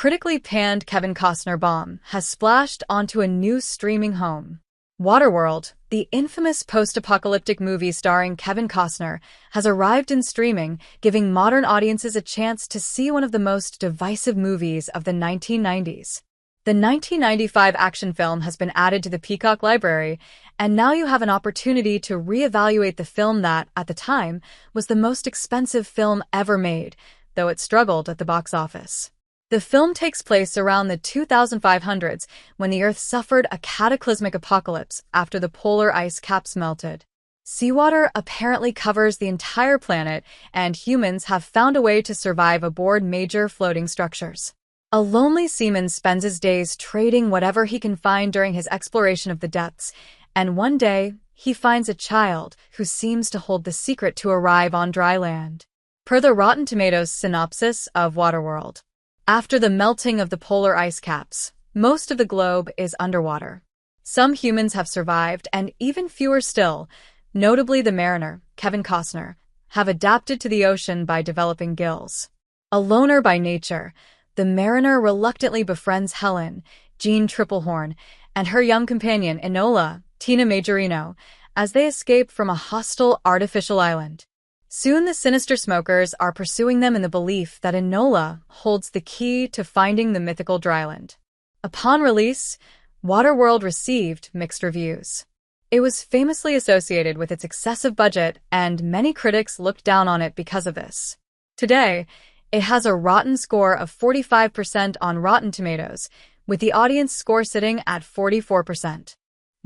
critically panned Kevin Costner bomb has splashed onto a new streaming home. Waterworld, the infamous post-apocalyptic movie starring Kevin Costner, has arrived in streaming, giving modern audiences a chance to see one of the most divisive movies of the 1990s. The 1995 action film has been added to the Peacock library, and now you have an opportunity to reevaluate the film that, at the time, was the most expensive film ever made, though it struggled at the box office. The film takes place around the 2500s when the Earth suffered a cataclysmic apocalypse after the polar ice caps melted. Seawater apparently covers the entire planet, and humans have found a way to survive aboard major floating structures. A lonely seaman spends his days trading whatever he can find during his exploration of the depths, and one day, he finds a child who seems to hold the secret to arrive on dry land. Per the Rotten Tomatoes synopsis of Waterworld, after the melting of the polar ice caps, most of the globe is underwater. Some humans have survived, and even fewer still, notably the mariner, Kevin Costner, have adapted to the ocean by developing gills. A loner by nature, the mariner reluctantly befriends Helen, Jean Triplehorn, and her young companion Enola, Tina Majorino, as they escape from a hostile artificial island. Soon the sinister smokers are pursuing them in the belief that Enola holds the key to finding the mythical dryland. Upon release, Waterworld received mixed reviews. It was famously associated with its excessive budget, and many critics looked down on it because of this. Today, it has a rotten score of 45% on Rotten Tomatoes, with the audience score sitting at 44%.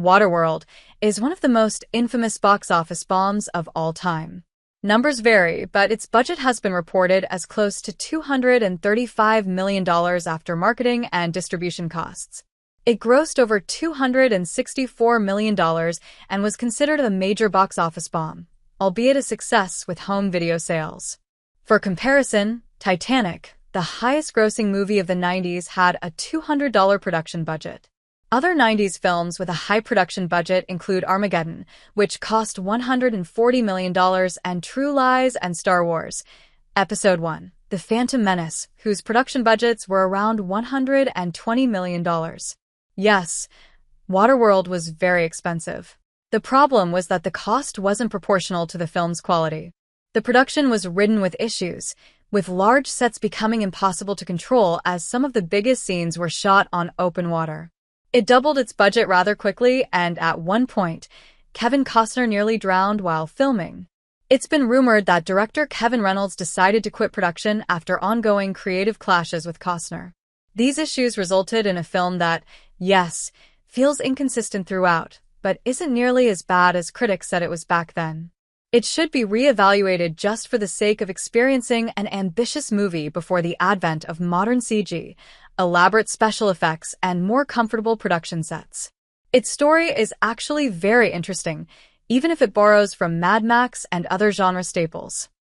Waterworld is one of the most infamous box office bombs of all time. Numbers vary, but its budget has been reported as close to $235 million after marketing and distribution costs. It grossed over $264 million and was considered a major box office bomb, albeit a success with home video sales. For comparison, Titanic, the highest-grossing movie of the 90s, had a $200 production budget. Other 90s films with a high production budget include Armageddon, which cost $140 million, and True Lies and Star Wars. Episode 1, The Phantom Menace, whose production budgets were around $120 million. Yes, Waterworld was very expensive. The problem was that the cost wasn't proportional to the film's quality. The production was ridden with issues, with large sets becoming impossible to control as some of the biggest scenes were shot on open water. It doubled its budget rather quickly, and at one point, Kevin Costner nearly drowned while filming. It's been rumored that director Kevin Reynolds decided to quit production after ongoing creative clashes with Costner. These issues resulted in a film that, yes, feels inconsistent throughout, but isn't nearly as bad as critics said it was back then. It should be re-evaluated just for the sake of experiencing an ambitious movie before the advent of modern CG, elaborate special effects, and more comfortable production sets. Its story is actually very interesting, even if it borrows from Mad Max and other genre staples.